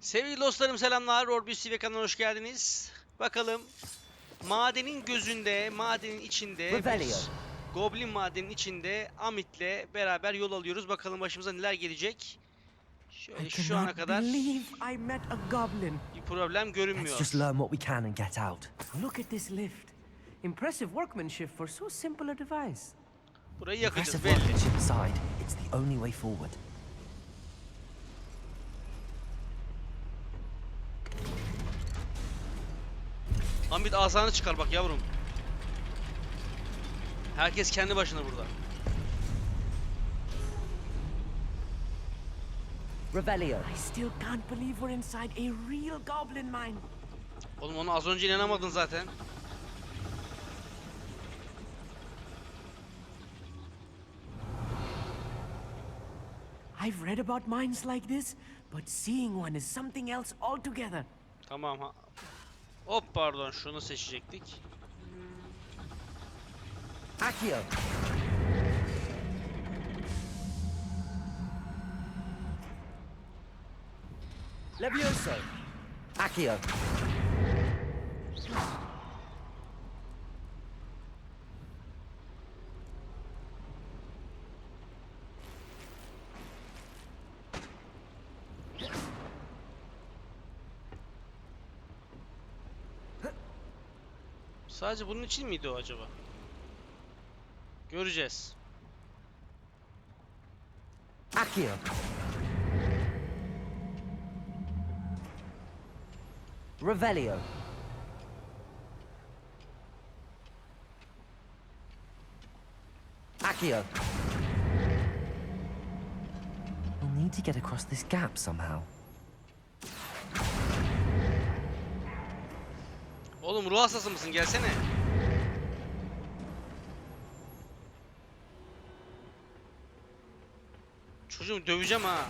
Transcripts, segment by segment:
Sevgili dostlarım selamlar. Orbis kanalına hoş geldiniz. Bakalım madenin gözünde, madenin içinde, bir Goblin madenin içinde Amit'le beraber yol alıyoruz. Bakalım başımıza neler gelecek. Şöyle şu ana kadar bir problem görünmüyor. Let's just learn what we can and get out. Look at this lift. Impressive workmanship for so simple a device. Burayı yakacağız Impressive belli. workmanship aside, it's the only way forward. Amit asanı çıkar bak yavrum. Herkes kendi başına burada. Revelio. I still can't believe we're inside a real goblin mine. Oğlum onu az önce inanamadın zaten. I've read about mines like this, but seeing one is something else altogether. Tamam ha. Hop pardon şunu seçecektik. Accio. Levioso. Accio. Sadece bunun için miydi o acaba? Göreceğiz. Accio. Revelio. Accio. We'll need to get across this gap somehow. Oğlum ruh hastası mısın? Gelsene. Çocuğum döveceğim ha.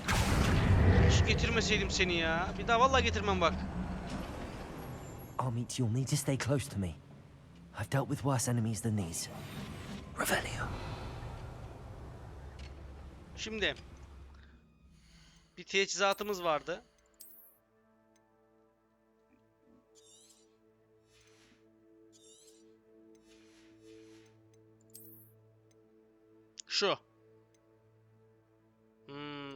Hiç getirmeseydim seni ya. Bir daha vallahi getirmem bak. Amit, you'll need to stay close to me. I've dealt with worse enemies than these. Revelio. Şimdi bir teçhizatımız vardı. Şu.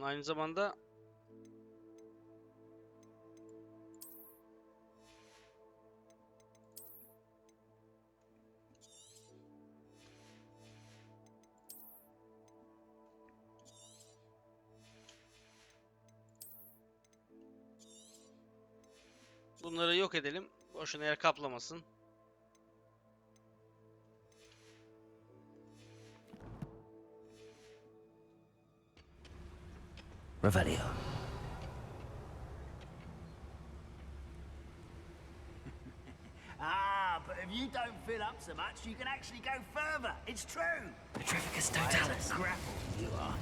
Aynı zamanda bunları yok edelim. Boşuna yer kaplamasın. Revelio. But if you don't fill up so much, you can actually go further. It's true. Petrificus totalis. Grapple, you are.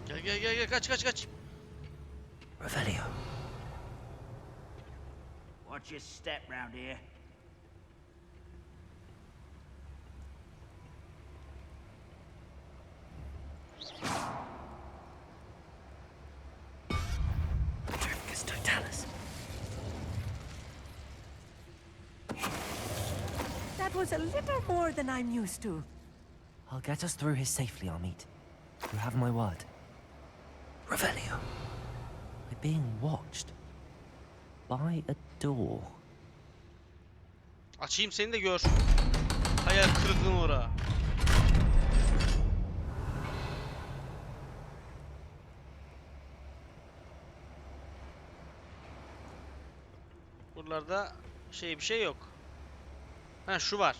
Gel kaç. Revelio. Watch your step round here. Petrificus totalis. That was a little more than I'm used to. I'll get us through here safely, Amit. You have my word. Revelio. We're being watched. By a door. Açayım seni de gör. Hayal kırıklığına uğra. Buralarda bir şey yok. Ha şu var.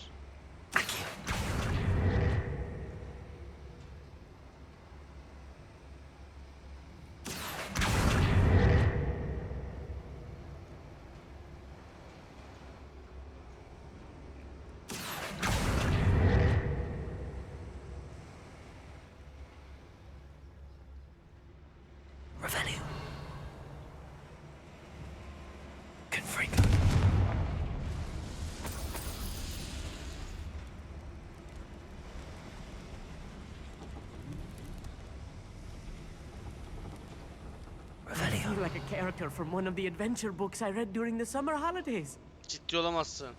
Revelio. Confringo. look like a character from one of the adventure books I read during the summer holidays. Ciddi olamazsın.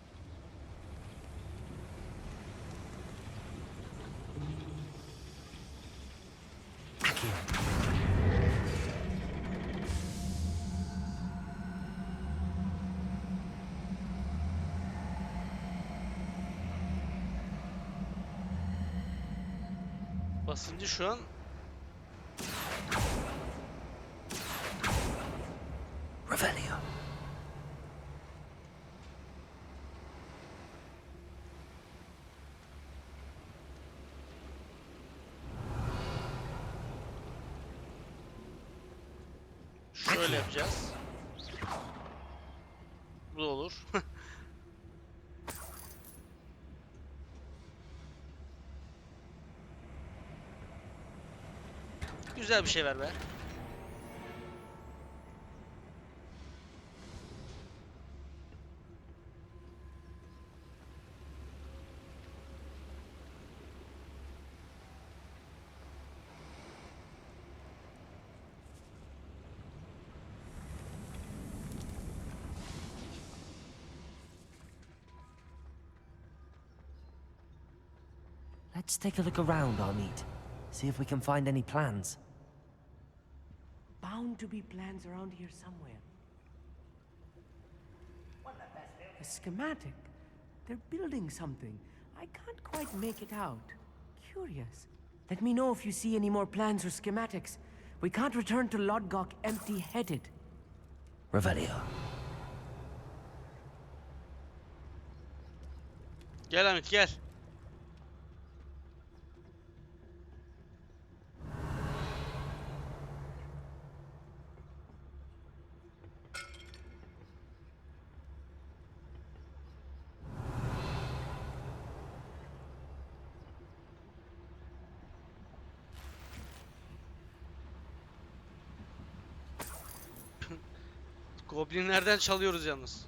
Basıncı şu an Revelio. şöyle yapacağız. Bu da olur. Güzel bir şey ver be. Let's take a look around, Amit. See if we can find any plans. Bound to be plans around here somewhere. A schematic. They're building something. I can't quite make it out. Curious. Let me know if you see any more plans or schematics. We can't return to Lodgok empty-headed. Revelio. Gel Amit gel. Goblinlerden çalıyoruz yalnız.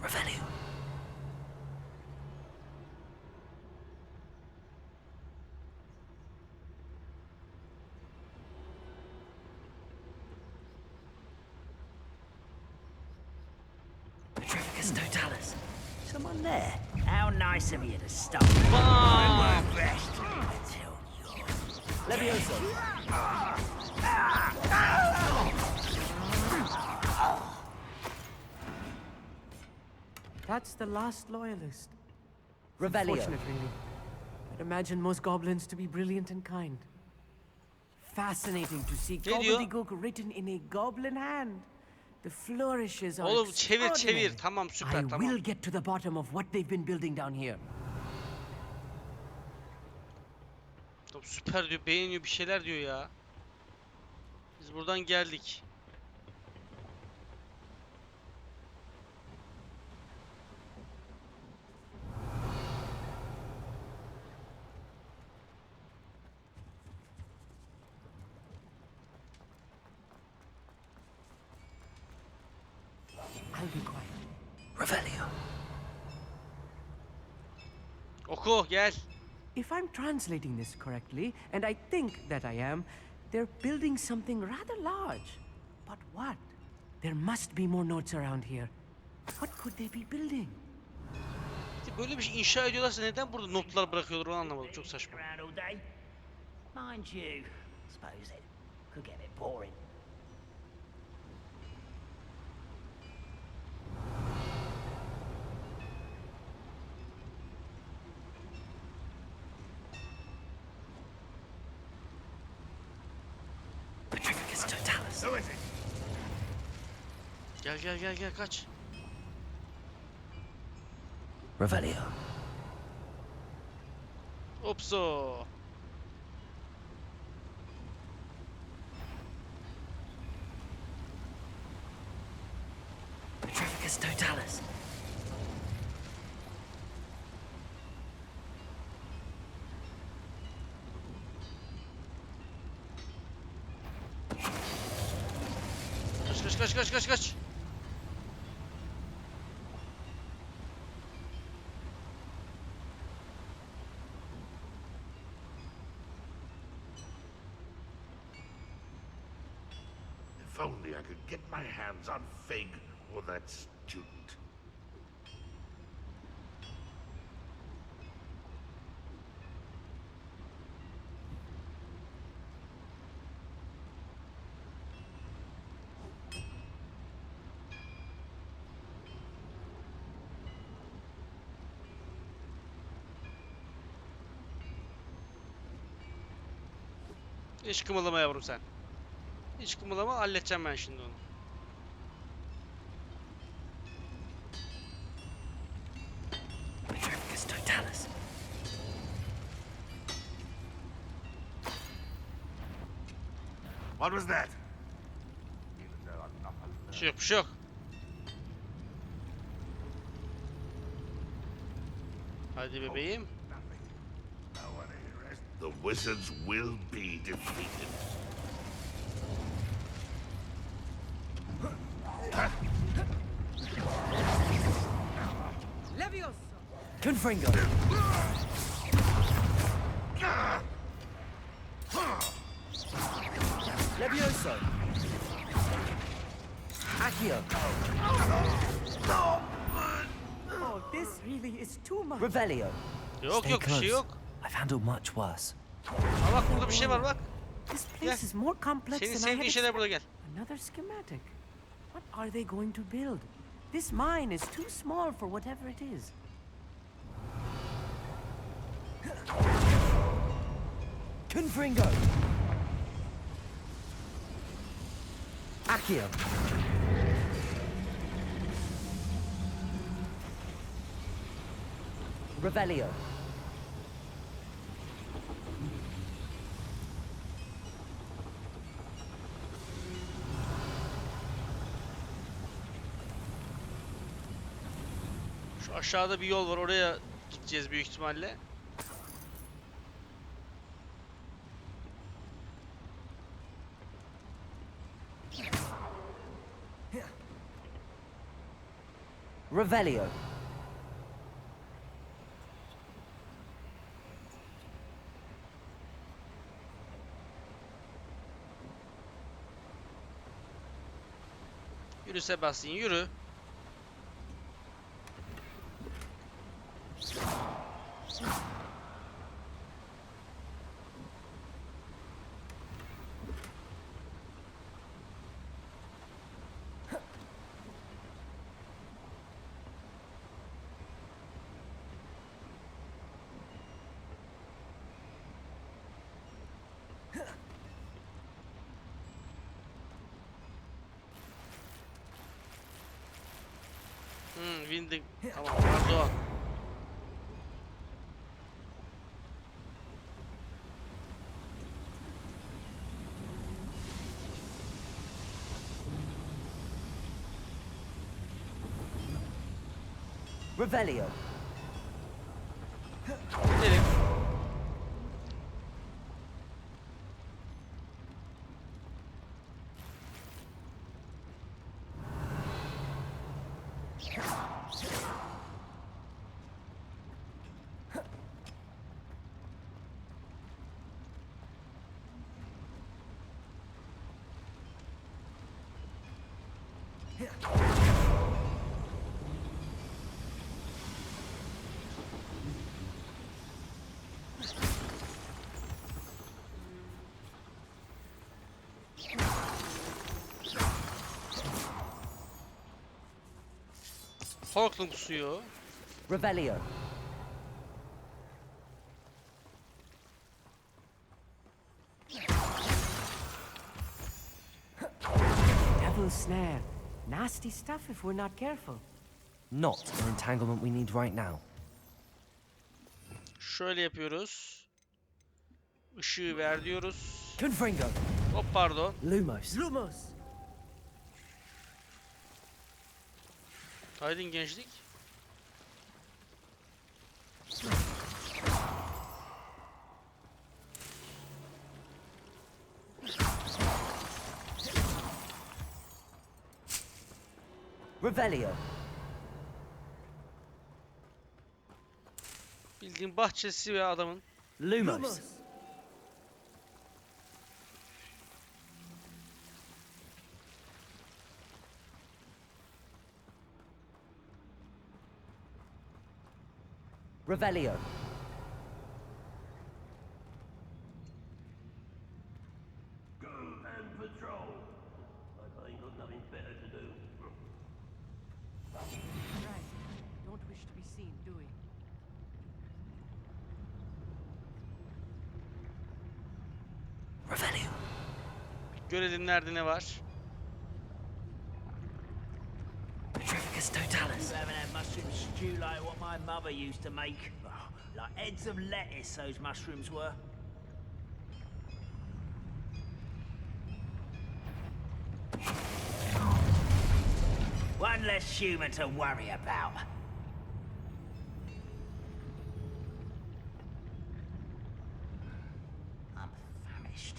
Revelio. Petrificus totalis. Someone there. How nice of you to stop. Bam! Rest until yours. Levioso. That's the last loyalist. Revelio. Fortunate, really. I'd imagine most goblins to be brilliant and kind. Fascinating to see Ne diyor? gobbledygook written in a goblin hand. The flourishes are Oğlum çevir extraordinary. çevir. Tamam süper I tamam. will get to the bottom of what they've been building down here. Tamam, süper diyor, beğeniyor, bir şeyler diyor ya. Biz buradan geldik. I'll be quiet. Revelio. Oku gel. If I'm translating this correctly, and I think that I am, they're building something rather large. But what? There must be more notes around here. What could they be building? İşte böyle bir şey inşa ediyorlarsa neden burada notlar bırakıyorlar onu anlamadım. Çok saçma. Around all day. Mind you, suppose it could get a bit boring. Petrificus totalis. Gel gel gel gel kaç. Revelio. Opso. Petrificus totalis. Kaç kaç kaç kaç kaç kaç. If only I could get my hands on Fig or that student. Hiç kımıldama yavrum sen. Hiç kımıldama, halledeceğim ben şimdi onu. Petrificus totalis. What was that? Bir şey yok, bir şey yok. Hadi bebeğim. The wizards will be defeated. Confringo. Levioso. Accio. Oh, this really is too much. Revelio. Yok Stay yok, bir şey close. yok. I've handled much worse. Aa, bak burada bir şey var bak. This Gel. place is more complex Senin than I sevdiğin had şeyler burada, gel. Another schematic. What are they going to build? This mine is too small for whatever it is. Confringo. Accio. Revelio. Şu aşağıda bir yol var, oraya gideceğiz büyük ihtimalle. Revelio. Yürü Sebastian, yürü. Winding. Tamam, pardon. Revelio. Gidelim. Horklum suyu. Revelio. Devil's snare. Nasty stuff if we're not careful. Not an entanglement we need right now. Şöyle yapıyoruz. Işığı ver diyoruz. Confringo. Hop pardon. Lumos. Lumos. Haydin gençlik. Revelio. Bildiğin bahçesi ve adamın. Lumos. Revelio. Go and patrol. I ain't got nothing better to do. Right. Don't wish to be seen, do we? Revelio. Görelim nerede ne var. Petrificus totalis. You haven't had mushroom stew like what my mother used to make? Oh, like heads of lettuce, those mushrooms were. One less human to worry about. I'm famished.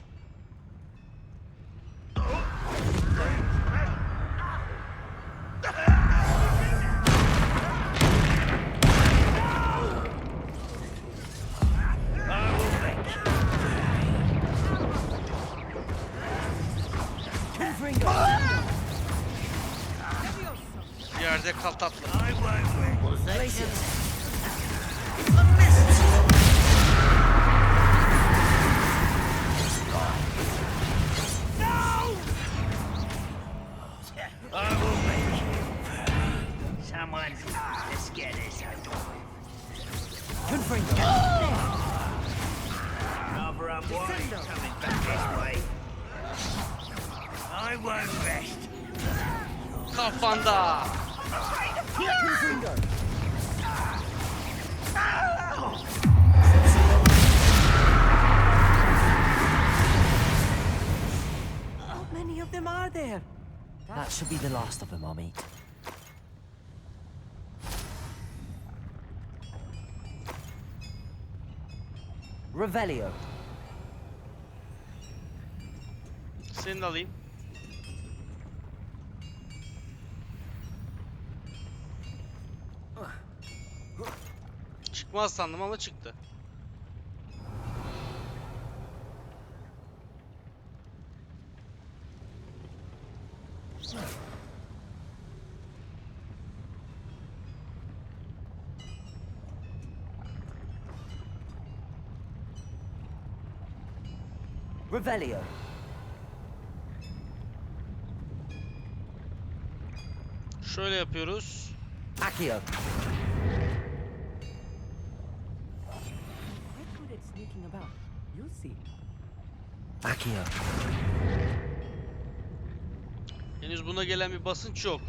Yerde kal tatlı. I won't win. I will make you. Someone, let's get this over with. Confringo. Rather unwise coming back this way. I won't rest. Kafanda. Confringo. How many of them are there? That should be the last of them, Amit. Revelio. Seni de alayım. Çıkmaz sandım ama çıktı. Revelio. Şöyle yapıyoruz. Accio. Quite good at sneaking about. You'll see. Accio. Henüz buna gelen bir basınç yok.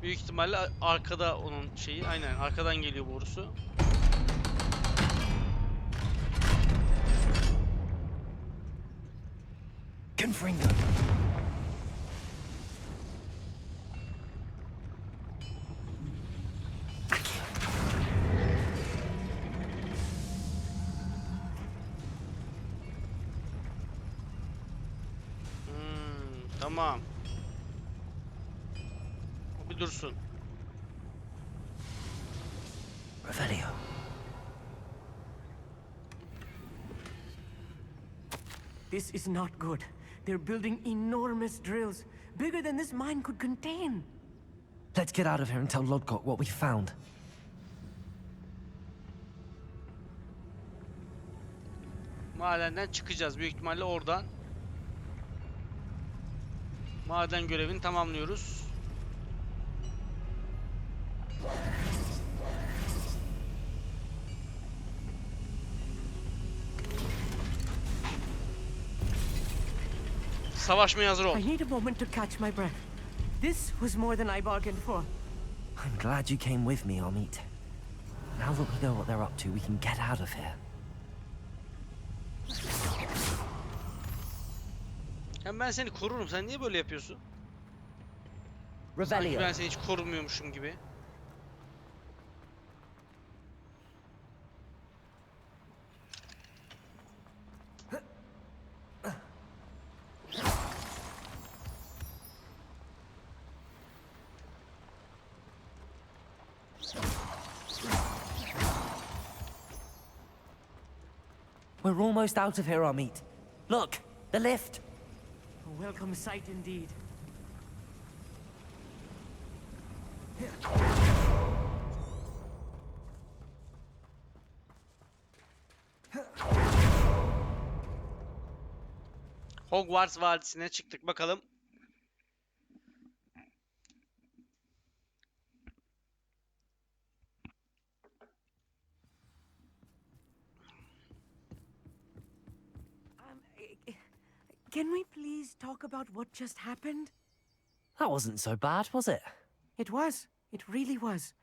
Büyük ihtimalle arkada onun şeyi. Aynen arkadan geliyor borusu. Confringo. Accio. Tamam. O bir dursun. Revelio. This is not good. They're building enormous drills, bigger than this mine could contain. Let's get out of here and tell Lodgok what we found. Madenden çıkacağız. Büyük ihtimalle oradan. Maden görevini tamamlıyoruz. Savaşmaya hazır ol. I need a moment to catch my breath. This was more than I bargained for. I'm glad you came with me, Amit. Now that we know what they're up to, we can get out of here. Hem ben seni korurum. Sen niye böyle yapıyorsun? Sanki Revelio. ben seni hiç korumuyormuşum gibi. We're almost out of here, Amit. Look, the lift. A welcome sight indeed. Hogwarts Vadisi'ne çıktık bakalım. Can we please talk about what just happened? That wasn't so bad, was it? It was. It really was.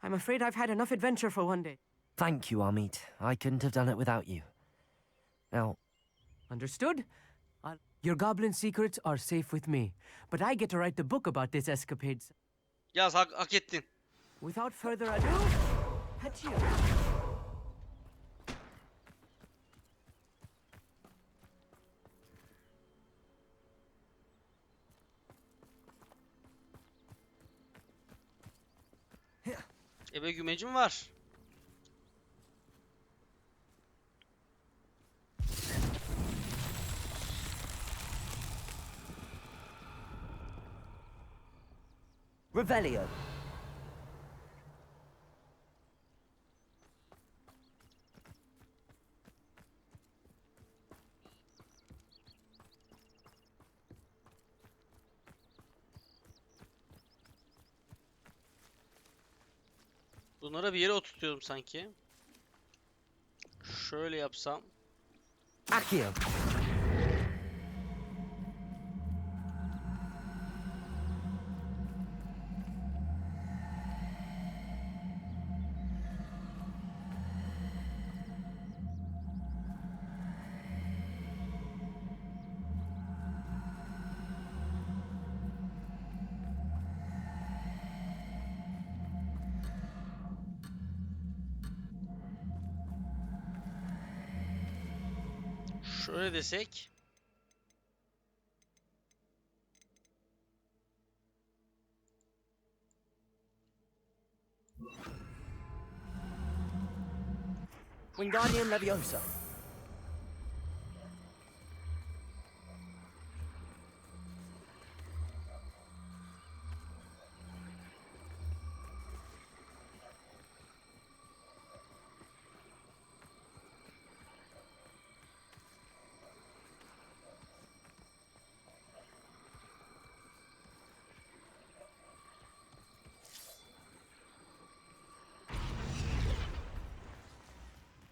I'm afraid I've had enough adventure for one day. Thank you, Amit. I couldn't have done it without you. Now, Understood? Your goblin secrets are safe with me, but I get to write the book about this escapade. Yaz, hak ettin. Without further ado, adieu. Ebe gümecim var. Revelio. Bunlara bir yere oturtuyordum sanki. Şöyle yapsam. Accio. Şöyle desek. Wingardium Leviosa.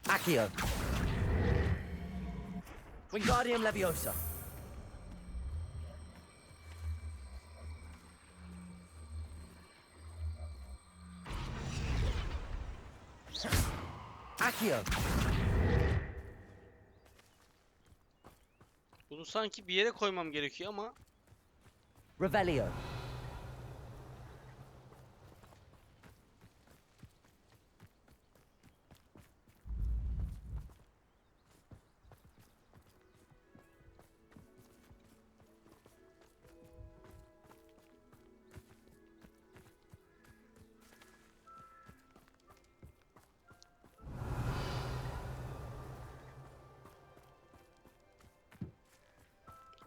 Accio. Wingardium Leviosa. Accio. Bunu sanki bir yere koymam gerekiyor ama. Revelio.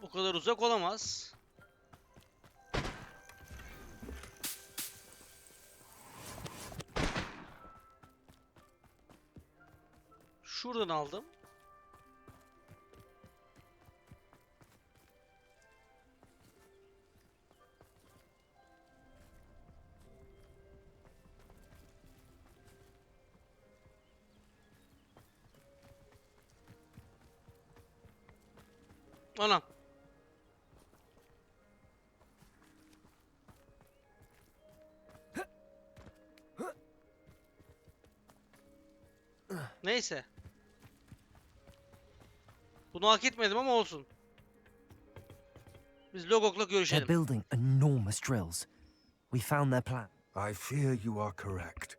O kadar uzak olamaz. Şuradan aldım. Anam. Neyse. Bunu hak etmedim ama olsun. Biz Logok'la They're görüşelim. building enormous drills. We found their plan. I fear you are correct.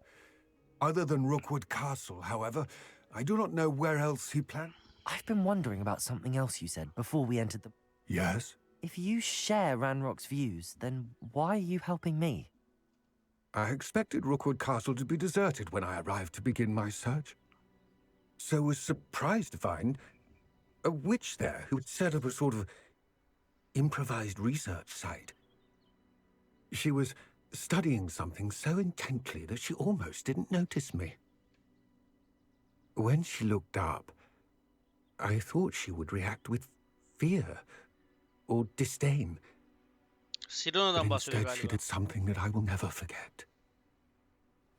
Other than Rookwood Castle, however, I do not know where else he planned. I've been wondering about something else you said before we entered the... Yes? If you share Ranrock's views, then why are you helping me? I expected Rookwood Castle to be deserted when I arrived to begin my search. So was surprised to find a witch there who had set up a sort of improvised research site. She was studying something so intently that she almost didn't notice me. When she looked up, I thought she would react with fear or disdain. But Sirena'dan bahsediyor instead, she galiba. did something that I will never forget.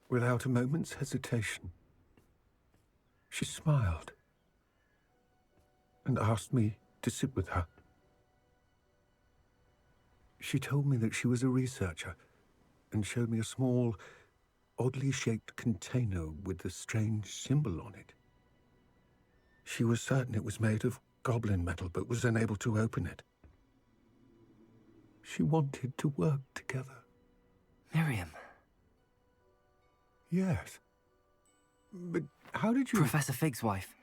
Without a moment's hesitation, she smiled and asked me to sit with her. She told me that she was a researcher and showed me a small, oddly shaped container with a strange symbol on it. She was certain it was made of goblin metal, but was unable to open it. She wanted to work together. Miriam. Yes. But how did you... Professor Fig's wife.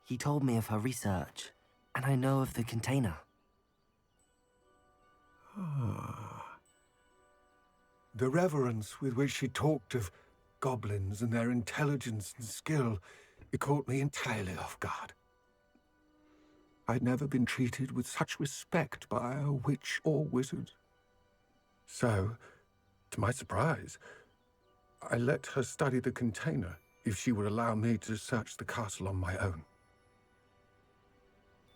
He told me of her research, and I know of the container. The reverence with which she talked of goblins and their intelligence and skill, it caught me entirely off guard. I'd never been treated with such respect by a witch or wizard. So, to my surprise, I let her study the container if she would allow me to search the castle on my own.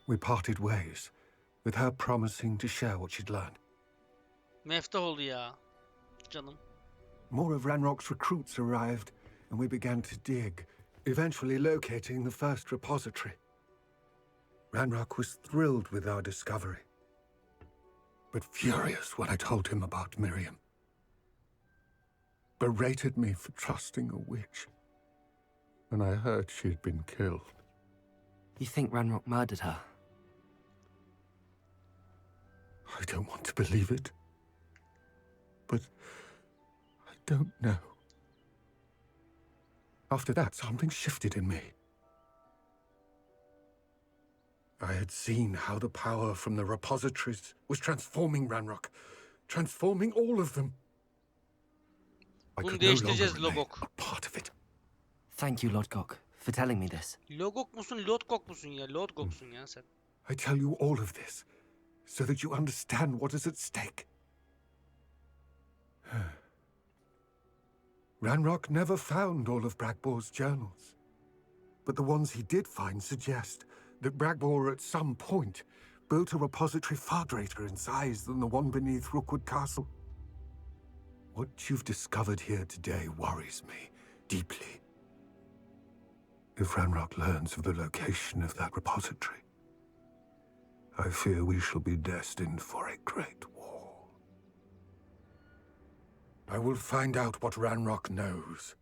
We parted ways, with her promising to share what she'd learned. Meftah oldu ya. Canım. More of Ranrok's recruits arrived, and we began to dig, eventually locating the first repository. Ranrok was thrilled with our discovery, but furious when I told him about Miriam. Berated me for trusting a witch, and I heard she'd been killed. You think Ranrock murdered her? I don't want to believe it, but I don't know. After that, something shifted in me. I had seen how the power from the repositories was transforming Ranrock, transforming all of them. I Bunu could no longer değiştireceğiz remain Logok. a part of it. Thank you, Lodgok, for telling me this. Logok musun, Lodgok musun ya? Lodgok'sun ya sen. I tell you all of this so that you understand what is at stake. Ranrock never found all of Bragbor's journals, but the ones he did find suggest that Bragbor at some point built a repository far greater in size than the one beneath Rookwood Castle. What you've discovered here today worries me deeply. If Ranrock learns of the location of that repository, I fear we shall be destined for a great war. I will find out what Ranrock knows.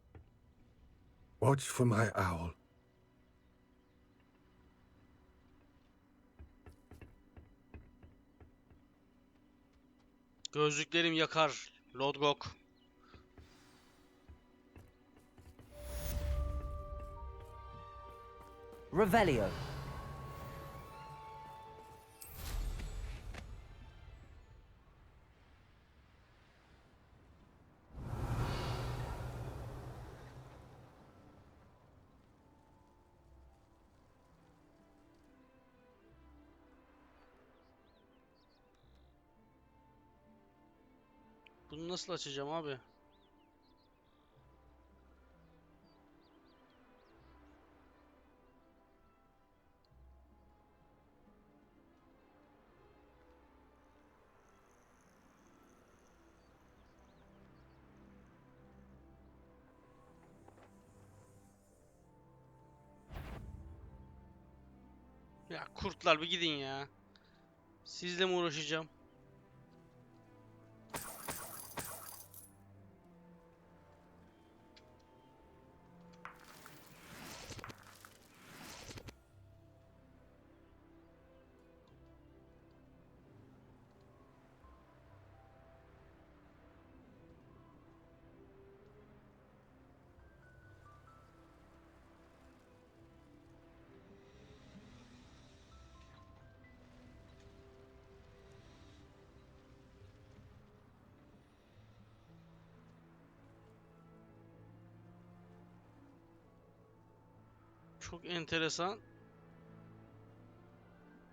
Watch for my owl. Gözlüklerim yakar. Lodgok. Revelio. Bunu nasıl açacağım abi? Ya kurtlar bir gidin ya. Sizle mi uğraşacağım? Çok enteresan.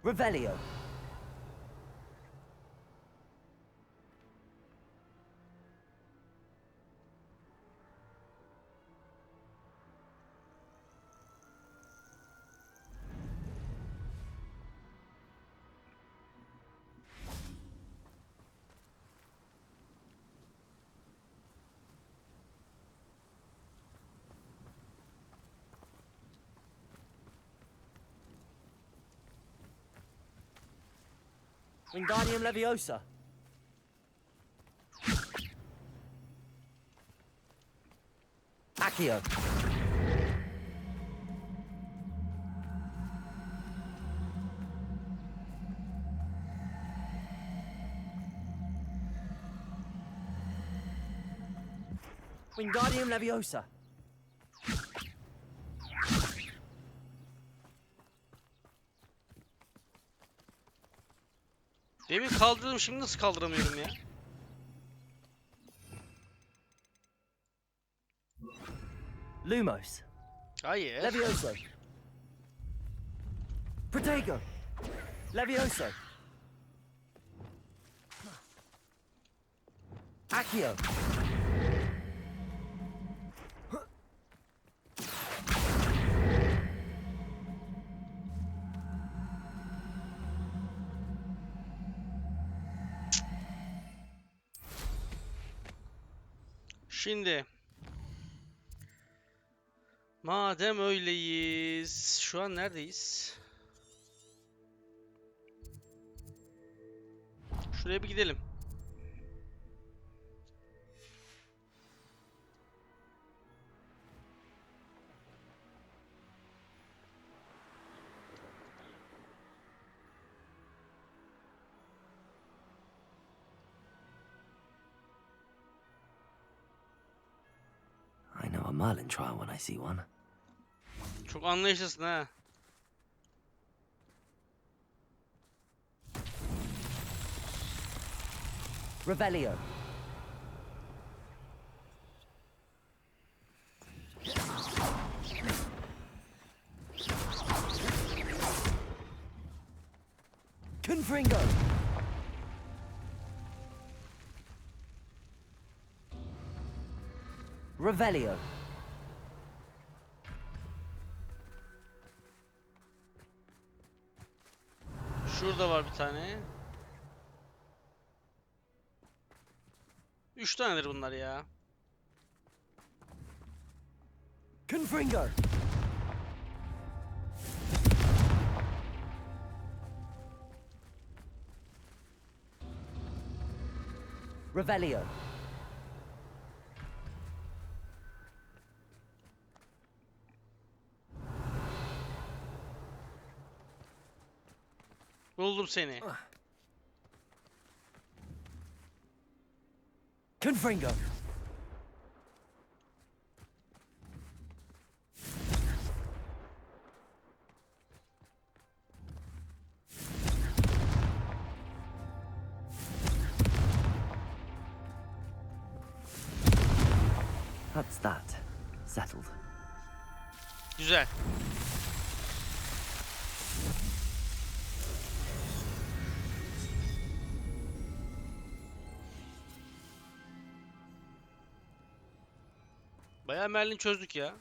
Revelio. Wingardium Leviosa. Accio. Wingardium Leviosa. Demin kaldırdım, şimdi nasıl kaldıramıyorum ya? Lumos. Hayır. Levioso. Protego. Levioso. Accio. Şimdi madem öyleyiz, şu an neredeyiz? Şuraya bir gidelim. I know a Merlin trial when I see one. Çok anlayışlısın ha. Revelio. Confringo. Revelio. Şurada var bir tane. 3 tanedir bunlar ya. Confringo. Revelio. Buldum seni. Confringo. That's that. Settled. Güzel. Bayağı Merlin çözdük ya.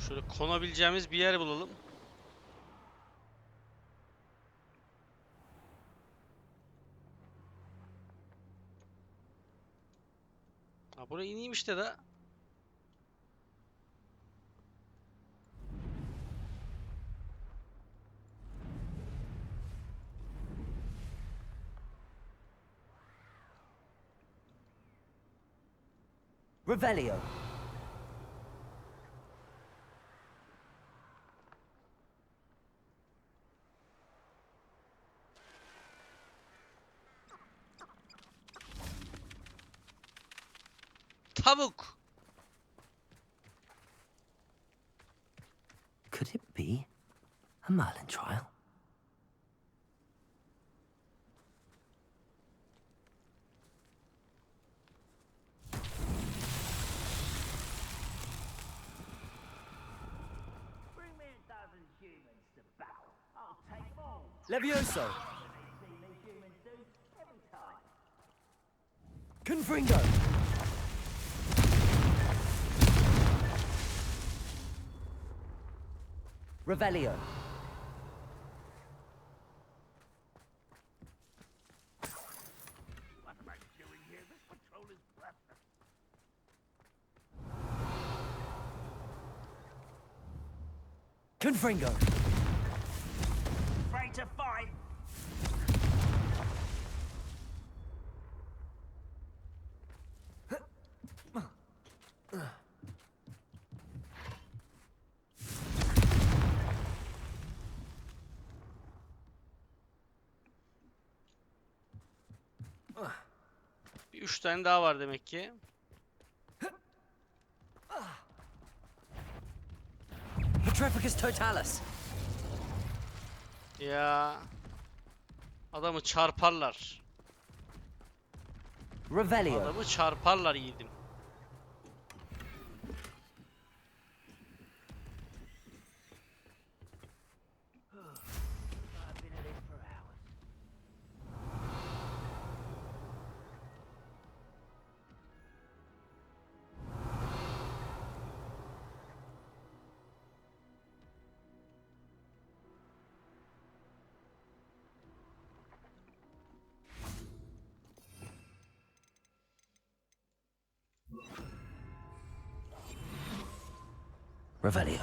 Şöyle konabileceğimiz bir yer bulalım. Ha, buraya ineyim işte de. Revelio. Tavuk. A Merlin trial? Bring me a dozen humans to battle. I'll take them all. Levioso! Anything these humans do, every time. Confringo! Revelio! What am I doing here? This patrol is breathless. Confringo! Afraid to fight? Bir 3 tane daha var demek ki. Petrificus totalis! Ya adamı çarparlar. Revelio! Adamı çarparlar yiğidim. I've been at it for hours. Revelio!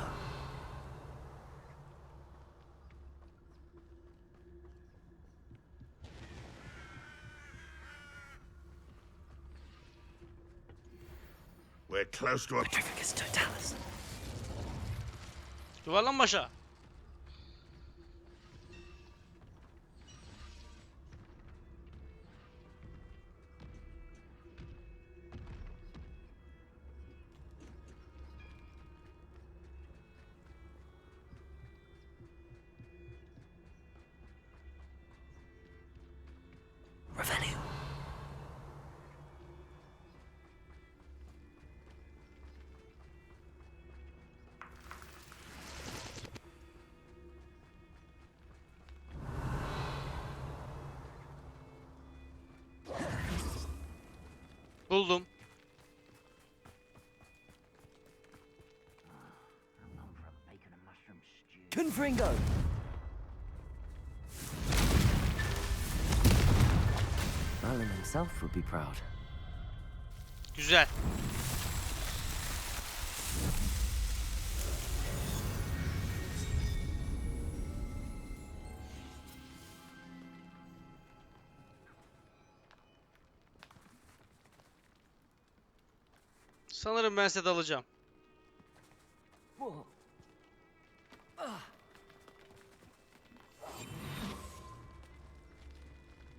We're close to a... Petrificus totalis! Yuvarlan başa. Revelio! Buldum. I'm on for a bacon and mushroom stew. Confringo! Merlin himself would be proud. Güzel. Sanırım ben size dalacağım.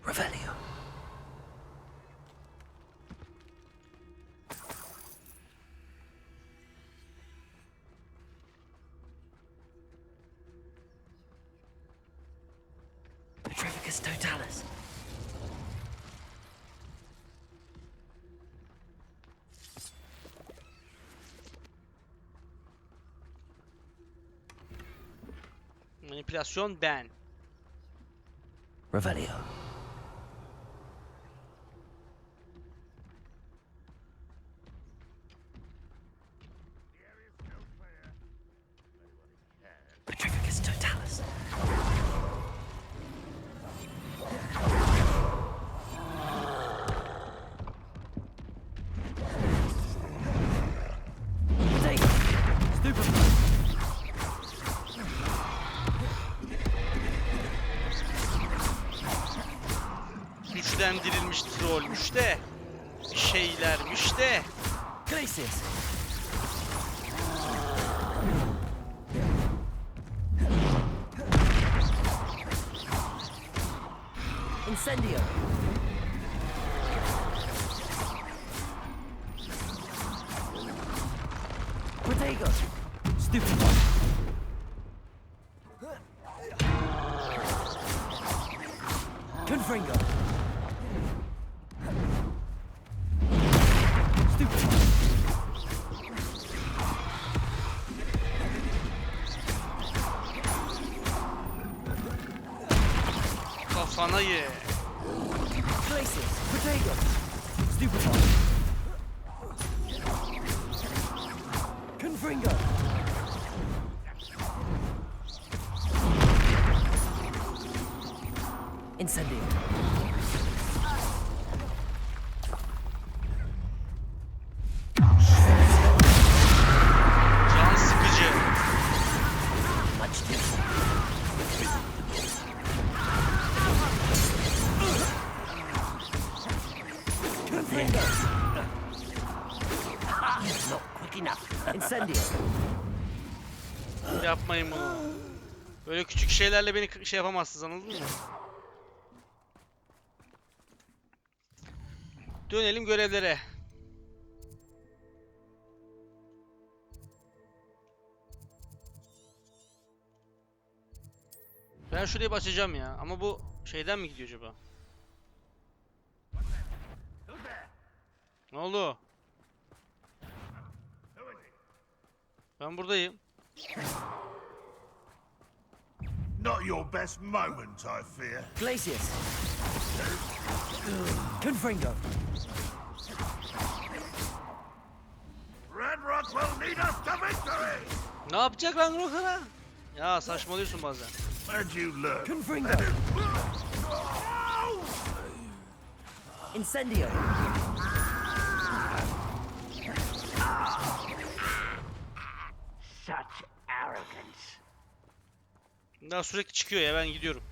Revelio! Petrificus totalis! Manipülasyon ben. Revelio! Petrificus totalis! Take it! Stupefy! Güçlendirilmiş trollmüş de. Bir şeylermiş de. Glacius! Incendio! Protego! Stupefy! Confringo. Stupid. Kafana ye. Places. Potato. Stupid. Confringo. Incendio. Can sıkıcı. Much different. Confringo. Not quick enough. Incendio. Yapmayın bunu. Böyle küçük şeylerle beni şey yapamazsınız, anladın mı? Dönelim görevlere. Ben şurayı açacağım ya. Ama bu şeyden mi gidiyor acaba? Ne oldu? Ben buradayım. Not your best moment, I fear. Glacius. Confringo. Ranrock will lead us to victory! Ne yapacak Ranrok'a? Ya saçmalıyorsun bazen. And you learn. Confringo. Incendio. Such arrogance. Daha sürekli çıkıyor ya, ben gidiyorum.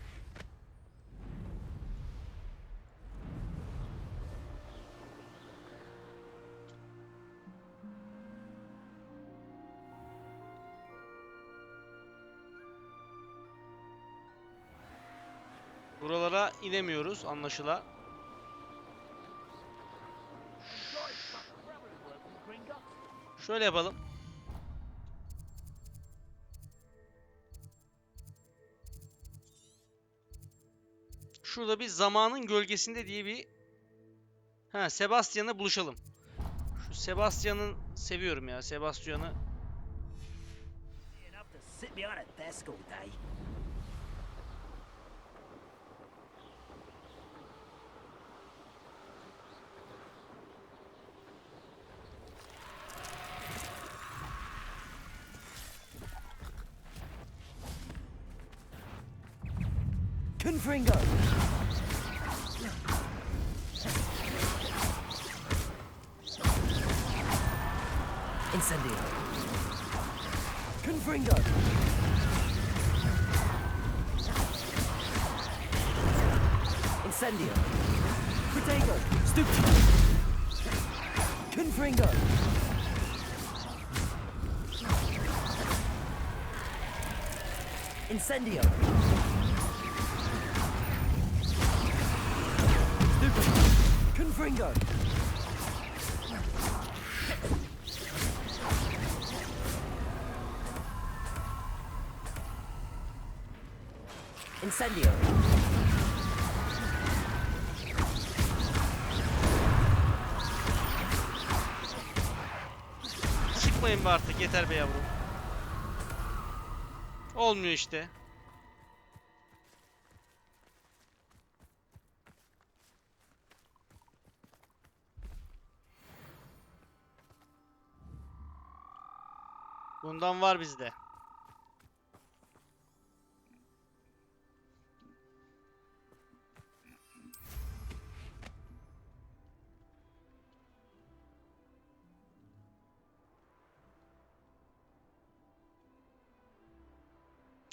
Buralara inemiyoruz anlaşılan. Şöyle yapalım. Şurada bir zamanın gölgesinde diye bir Sebastian'la buluşalım. Şu Sebastian'ı seviyorum ya, Sebastian'ı. Enough to sit behind a desk all day. Confringo. Incendio. Confringo. Incendio. Potato. Stupid. Confringo. Incendio. Confringo. Incendio. Çıkmayın be artık, yeter be yavrum. Olmuyor işte. Bundan var bizde.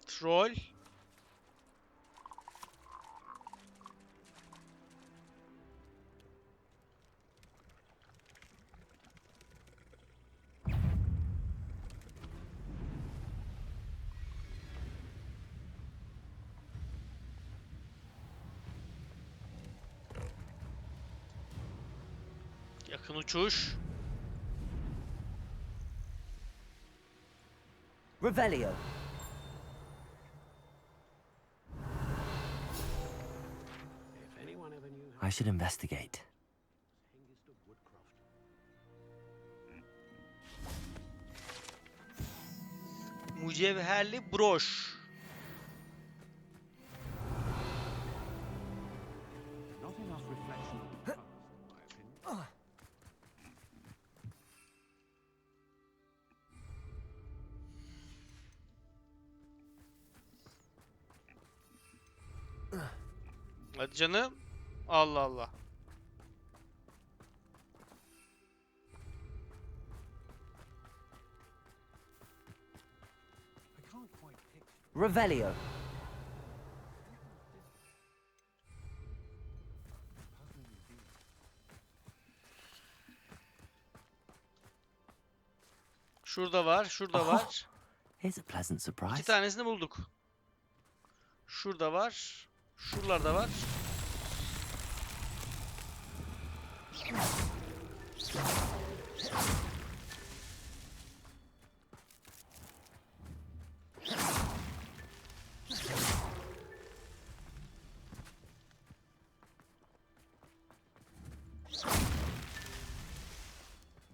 Troll. Yakın uçuş. Revelio. I should investigate. Mücevherli broş. Hadi canım. Allah Allah. Revelio. Şurada var, şurada var. Here's a pleasant İki surprise. tanesini bulduk. Şurada var. Şuralarda var.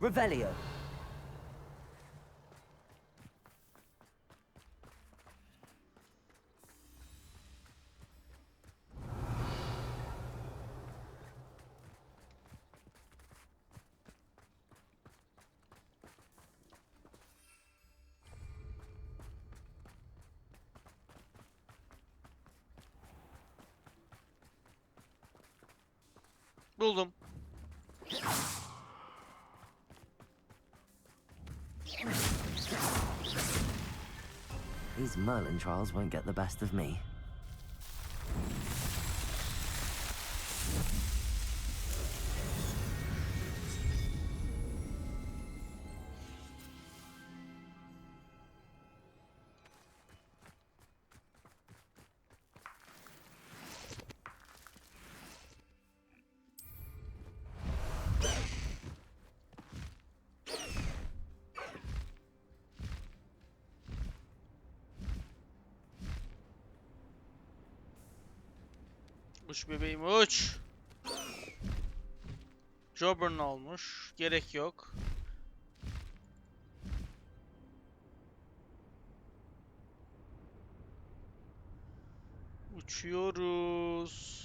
Revelio. Buldum. These Merlin trials won't get the best of me. Uç bebeğim uç. Jobber'n olmuş. Gerek yok. Uçuyoruz.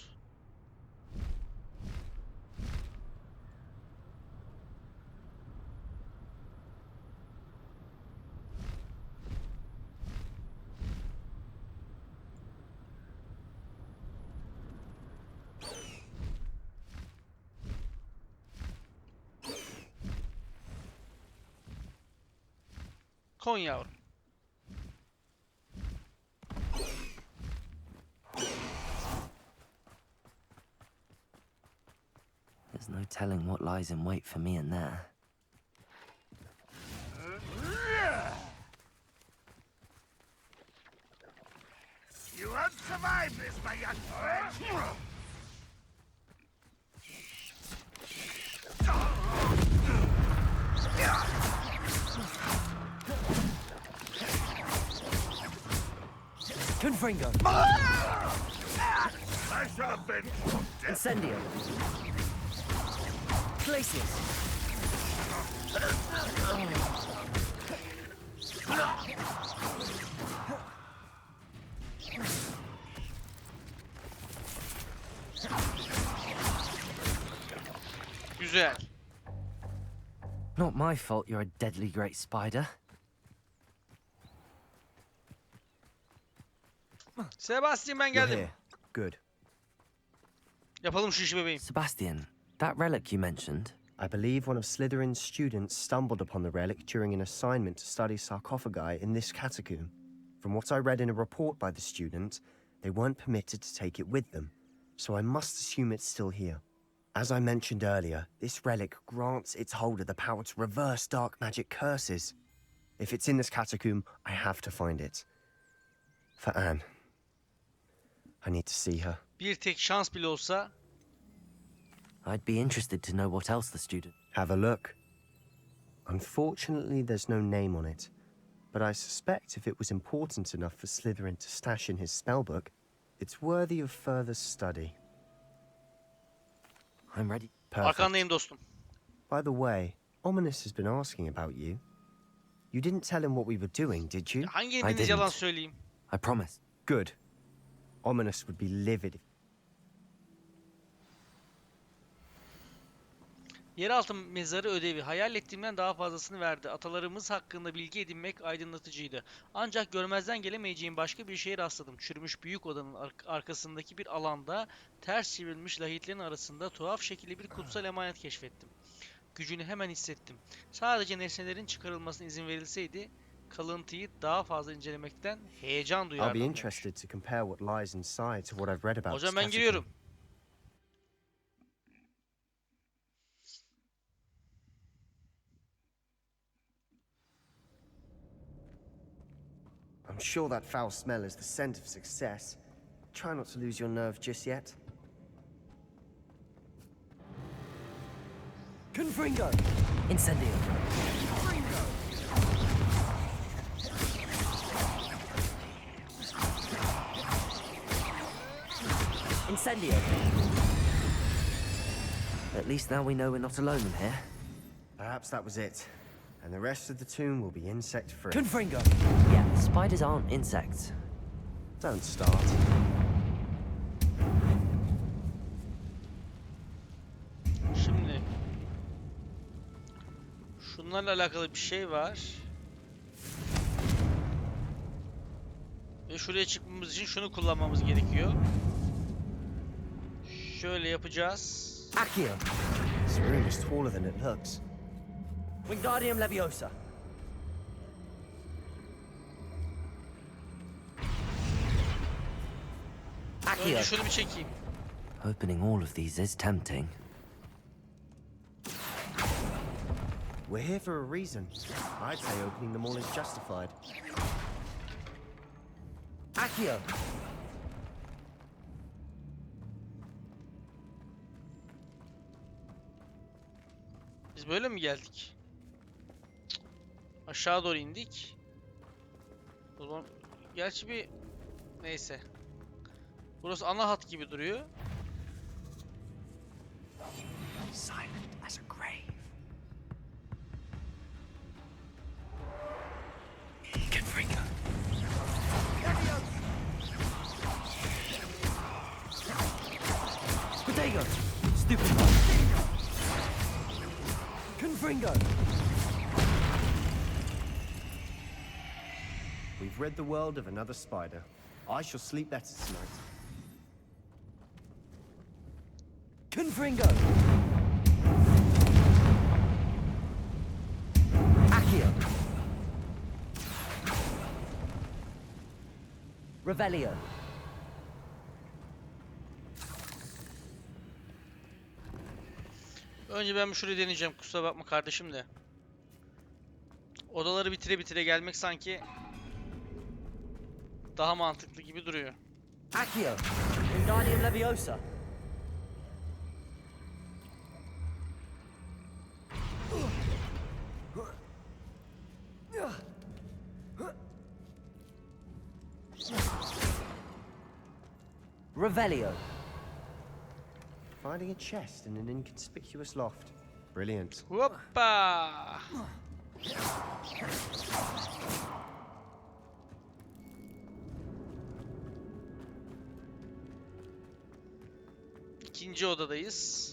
Kon yavrum. There's no telling what lies in wait for me in there. You won't survive this, my young friend. Confringo. I shall have been dead. Incendio. Glacius. Güzel. Not my fault you're a deadly great spider. Sebastian ben You're geldim. here. Good. Yapalım şu işi bebeğim. Sebastian, that relic you mentioned, I believe one of Slytherin's students stumbled upon the relic during an assignment to study sarcophagi in this catacomb. From what I read in a report by the student, they weren't permitted to take it with them, so I must assume it's still here. As I mentioned earlier, this relic grants its holder the power to reverse dark magic curses. If it's in this catacomb, I have to find it. For Anne. I need to see her. Bir tek şans bile olsa. I'd be interested to know what else the student... Have a look. Unfortunately, there's no name on it, but I suspect if it was important enough for Slytherin to stash in his spellbook, it's worthy of further study. I'm ready. Perfect. Arkandayım dostum. By the way, Ominous has been asking about you. You didn't tell him what we were doing, did you? Hangi I biriniz yalan didn't. söyleyeyim? I promise. Good. Ominous would be livid if Yeraltı mezarı ödevi. Hayal ettiğimden daha fazlasını verdi. Atalarımız hakkında bilgi edinmek aydınlatıcıydı. Ancak görmezden gelemeyeceğim başka bir şeye rastladım. Çürümüş büyük odanın arkasındaki bir alanda ters çevrilmiş lahitlerin arasında tuhaf şekilli bir kutsal emanet keşfettim. Gücünü hemen hissettim. Sadece nesnelerin çıkarılmasına izin verilseydi kalıntıyı daha fazla incelemekten heyecan I'll be duyardım demiş. interested to compare what lies inside to what I've read about O this zaman ben catacomb. giriyorum. I'm sure that foul smell is the scent of success. Try not to lose your nerve just yet. Confringo! Incendio! Incendio! At least now we know we're not alone in here. Perhaps that was it. And the rest of the tomb will be insect-free. Confringo! Yeah, spiders aren't insects. Don't start. Şimdi şunlarla alakalı bir şey var. Ve şuraya çıkmamız için şunu kullanmamız gerekiyor. Şöyle yapacağız. Accio! This room is taller than it looks. Wingardium Leviosa! Accio! Önce şunu bir çekeyim. Opening all of these is tempting. We're here for a reason. I'd say opening them all is justified. Accio! Biz böyle mi geldik? Cık. Aşağı doğru indik. O zaman gerçi bir neyse. Burası ana hat gibi duruyor. Silent as a grave. Confringo! Potato! Stupid one! Confringo! We've rid the world of another spider. I shall sleep better tonight. Confringo! Accio! Revelio! Önce ben bir şurayı deneyeceğim. Kusura bakma kardeşim de. Odaları bitire bitire gelmek sanki daha mantıklı gibi duruyor. Accio! Wingardium Leviosa! Revelio! Finding a chest in an inconspicuous loft. Brilliant. Hoppa! İkinci odadayız.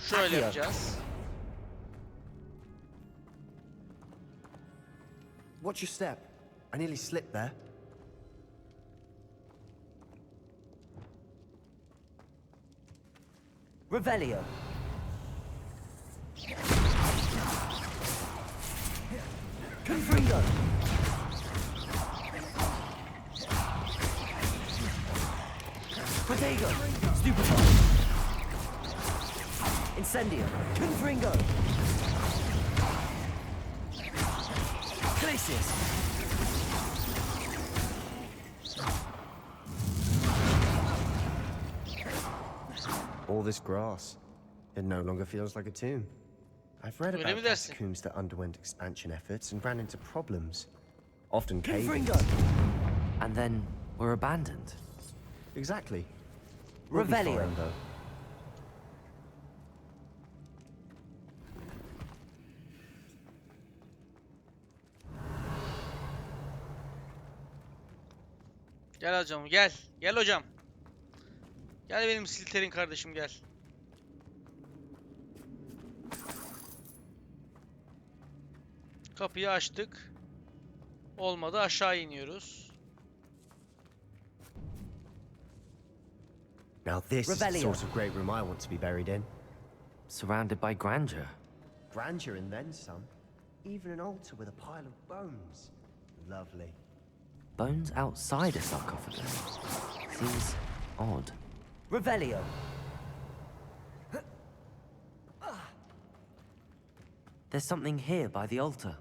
Şöyle yapacağız. Watch your step. I nearly slipped there. Revelio! Confringo! Protego! Stupefy! Incendio! Confringo! Glacius! All this grass. It no longer feels like a tomb. I've read Öyle mi about dersin? catacombs that underwent expansion efforts and ran into problems. Often cave-ins. Confringo! And then we're abandoned. Exactly. We'll be Revelio. fine, though. Gel hocam gel. Gel hocam. Gel benim Slytherin kardeşim gel. Kapıyı açtık. Olmadı, aşağı iniyoruz. Now this is the Revelio. sort of great room I want to be buried in. Surrounded by grandeur. Grandeur and then some. Even an altar with a pile of bones. Lovely. Bones outside a sarcophagus. Seems odd. Revelio. There's something here by the altar.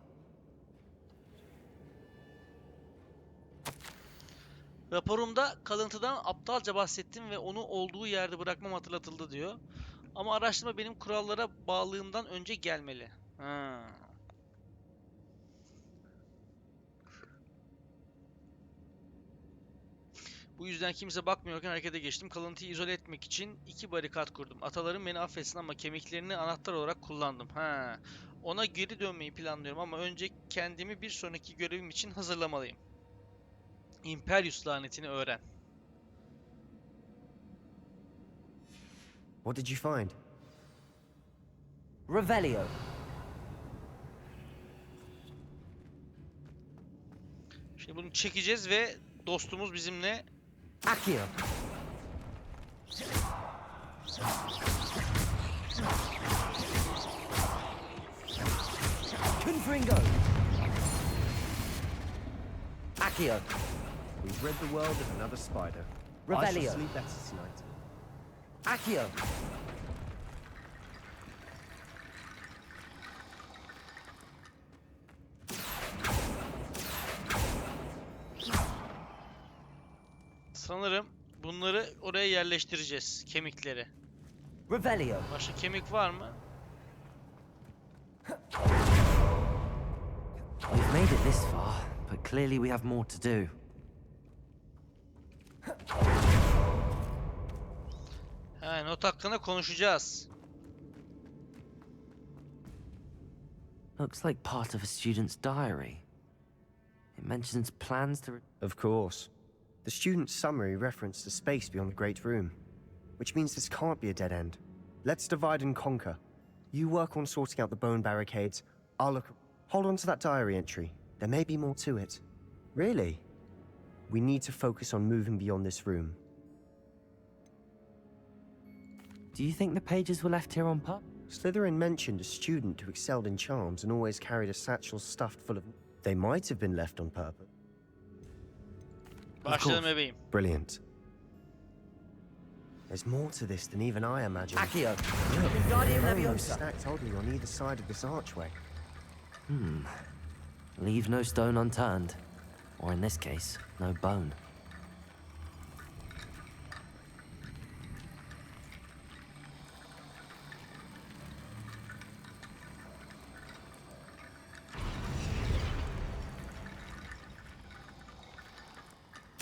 Raporumda kalıntıdan aptalca bahsettim ve onu olduğu yerde bırakmam hatırlatıldı diyor. Ama araştırma benim kurallara bağlılığımdan önce gelmeli. Ha. Bu yüzden kimse bakmıyorken harekete geçtim. Kalıntıyı izole etmek için 2 barikat kurdum. Atalarım beni affetsin ama kemiklerini anahtar olarak kullandım. Ha. Ona geri dönmeyi planlıyorum ama önce kendimi bir sonraki görevim için hazırlamalıyım. Imperius lanetini öğren. What did you find? Revelio. Şimdi bunu çekeceğiz ve dostumuz bizimle Accio. Confringo. Accio. We've rid the world of another spider. I Revelio. shall sleep better tonight. Accio. sanırım bunları oraya yerleştireceğiz. Kemikleri. Revelio. Başka kemik var mı? We've made it this far, but clearly we have more to do. He, not hakkında konuşacağız. Looks like part of a student's diary. It mentions plans to... Of course. The student's summary referenced a space beyond the Great Room, which means this can't be a dead end. Let's divide and conquer. You work on sorting out the bone barricades. I'll look... Hold on to that diary entry. There may be more to it. Really? We need to focus on moving beyond this room. Do you think the pages were left here on purpose? Slytherin mentioned a student who excelled in charms and always carried a satchel stuffed full of... They might have been left on purpose. Başlayalım bebeğim. Brilliant. There's more to this than even I imagined. Accio. Look, Wingardium bones Leviosa. stacked oddly on either side of this archway. Leave no stone unturned. Or in this case, no bone.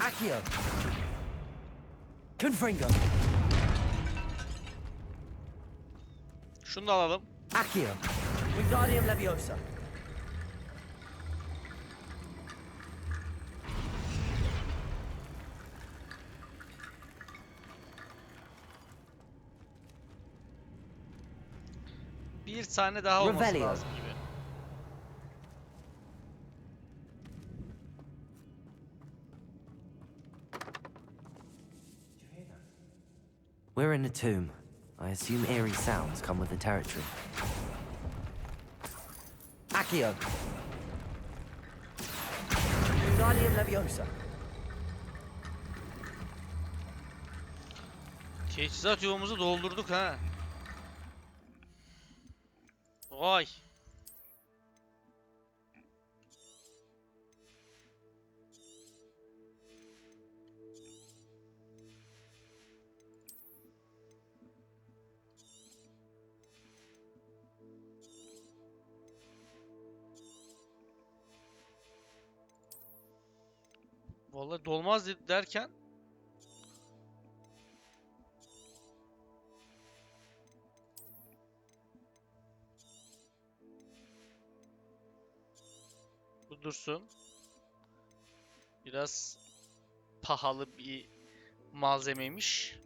Accio. Confringo. Şunu da alalım. Accio. Wingardium Leviosa. Bir tane daha olması Revelio. lazım gibi. We're in a tomb. I assume eerie sounds come with the territory. Accio. Wingardium Leviosa. Teçhizat yuvamızı doldurduk ha. Vay. Vallahi dolmaz derken dursun. Biraz pahalı bir malzemeymiş.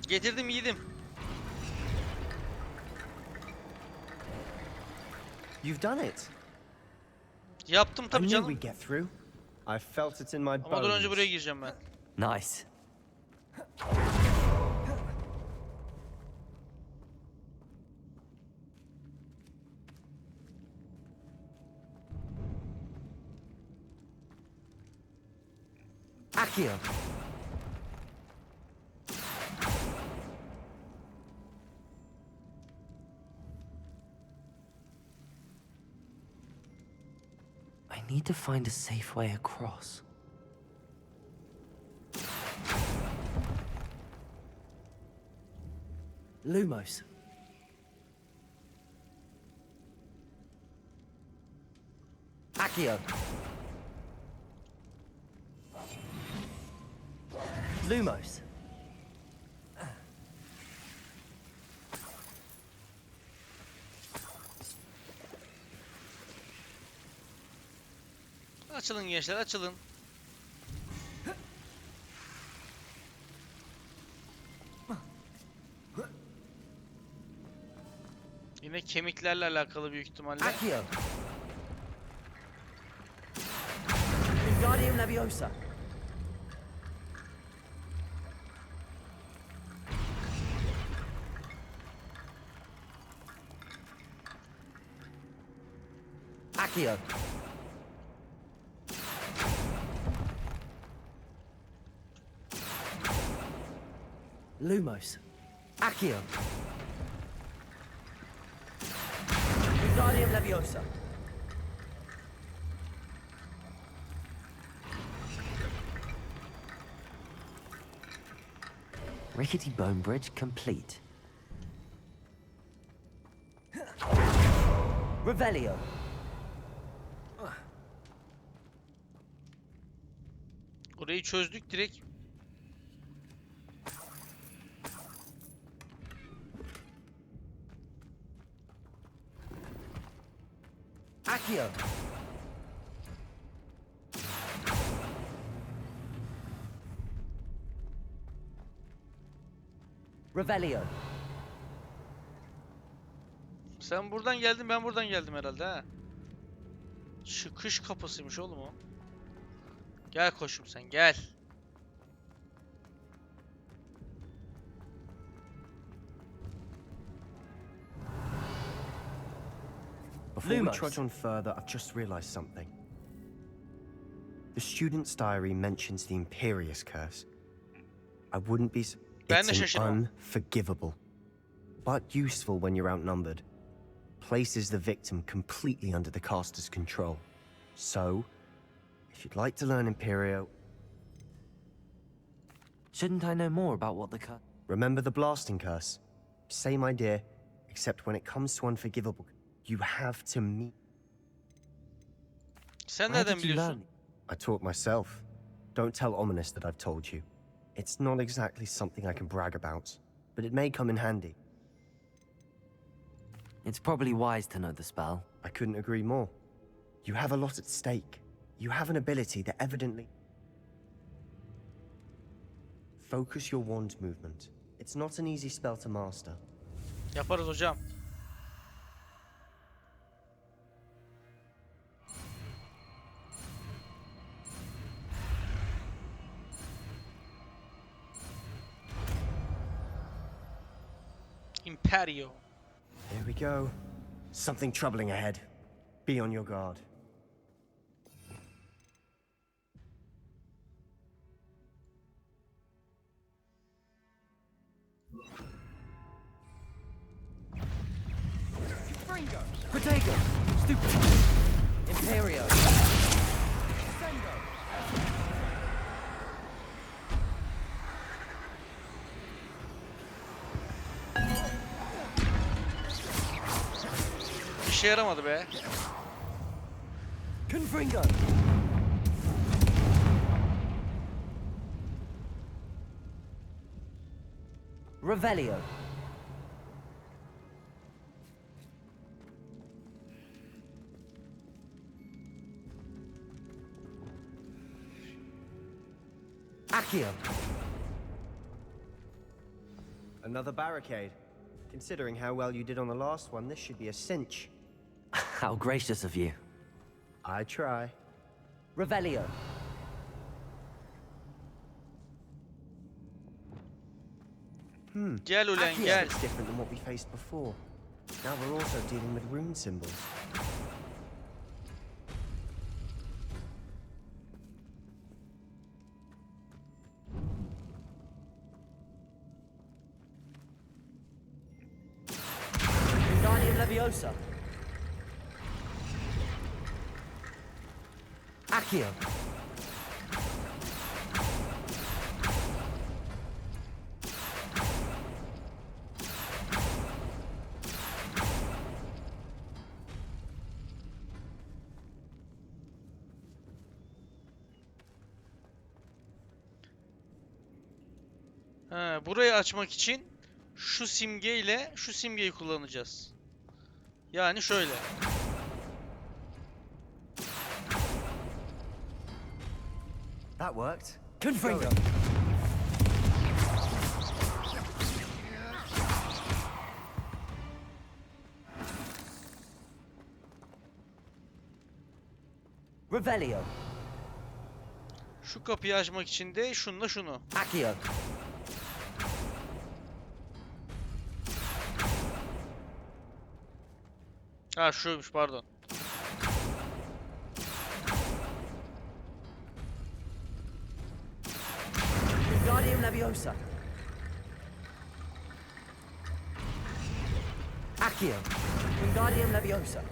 Getirdim yiğidim. You've done it. Yaptım I tabii knew canım. we'd get through. I felt it in my Ama dur önce buraya bones. gireceğim ben. Nice. Accio. I need to find a safe way across. Lumos. Accio. Lumos. Açılın gençler, açılın. Yine kemiklerle alakalı büyük ihtimalle. Accio. Wingardium Leviosa. Accio. Lumos. Accio. Wingardium Leviosa. Rickety bone bridge complete. Revelio. Orayı çözdük direkt. Accio. Revelio. Sen buradan geldin, ben buradan geldim herhalde ha. Çıkış kapısıymış oğlum o. Gel koşum sen, gel. Before we Lumos. trudge on further, I've just realized something. The student's diary mentions the Imperious Curse. I wouldn't be... Ben de It's şaşırmam. unforgivable, but useful when you're outnumbered. Places the victim completely under the caster's control. So, if you'd like to learn Imperio, Shouldn't I know more about what the cut? remember the Blasting Curse. Same idea, except when it comes to unforgivable, you have to meet... Sen Where nereden did you biliyorsun? learn? I taught myself. Don't tell Ominous that I've told you. It's not exactly something I can brag about, but it may come in handy. It's probably wise to know the spell. I couldn't agree more. You have a lot at stake. You have an ability that evidently... Focus your wand movement. It's not an easy spell to master. Yaparız hocam. Imperio. Here we go. Something troubling ahead. Be on your guard. Protego. Stupid. Imperio. işe yaramadı be. Confringo. Revelio. Accio. Another barricade. Considering how well you did on the last one, this should be a cinch. How gracious of you. I try. Revelio. Gel ulan Accio gel. looks different than what we faced before. Now we're also dealing with rune symbols. Wingardium Leviosa. Accio. Ha, burayı açmak için şu simgeyle şu simgeyi kullanacağız. Yani şöyle. That worked. Confringo. Revelio. Şu kapıyı açmak için de şununla şunu. Accio. Ha şuymuş pardon. Wingardium Leviosa. Accio. Wingardium Leviosa.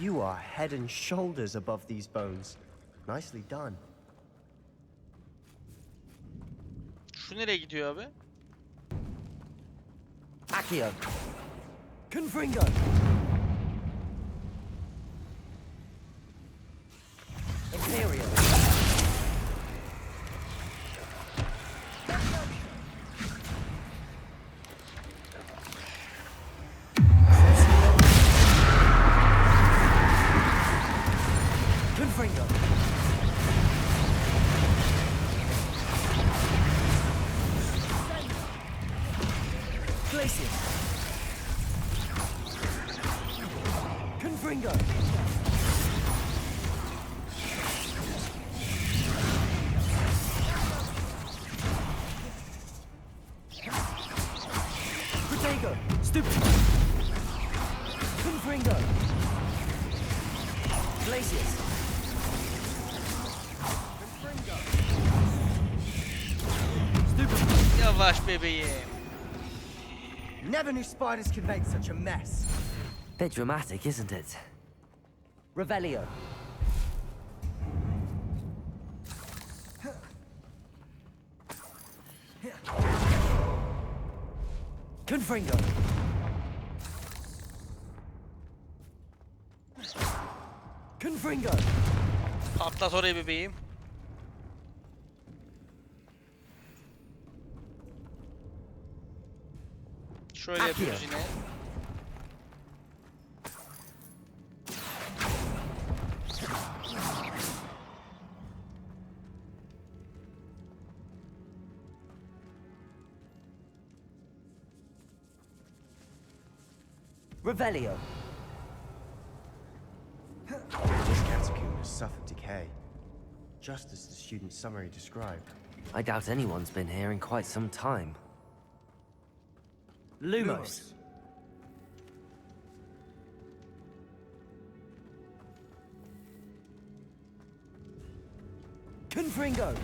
You are head and shoulders above these bones. Nicely done. Şu nereye gidiyor abi? Accio. Confringo. Imperial. Confringo. Glacius. Confringo. Protego. Stupid. Confringo. Glacius. Stupid. Yavaş bebeğim. Never knew spiders could make such a mess. Bit dramatic, isn't it? Revelio. Confringo. Confringo. Patlat orayı bebeğim. Şöyle yapıyoruz yine. Revelio. This catacomb has suffered decay, just as the student's summary described. I doubt anyone's been here in quite some time. Lumos. Confringo.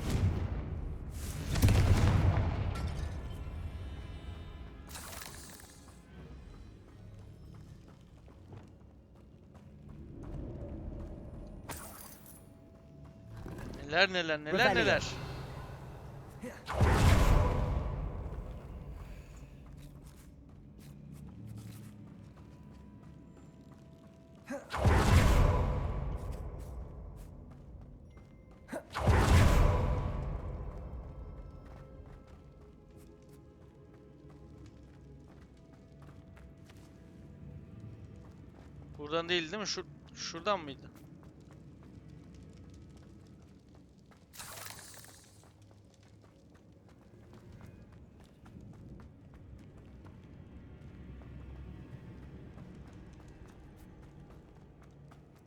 Neler neler neler neler. Buradan değil değil mi? Şuradan mıydı?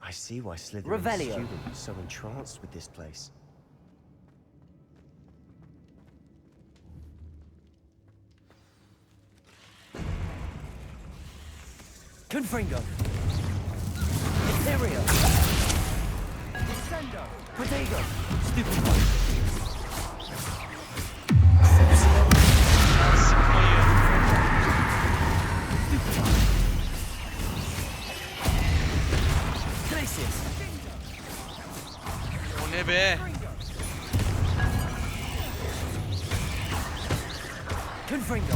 I see why Slytherin's Revelio. student was so entranced with this place. Confringo. Ethereal. Descendo. Protego. Stupid one. Glacius. O ne be? Confringo.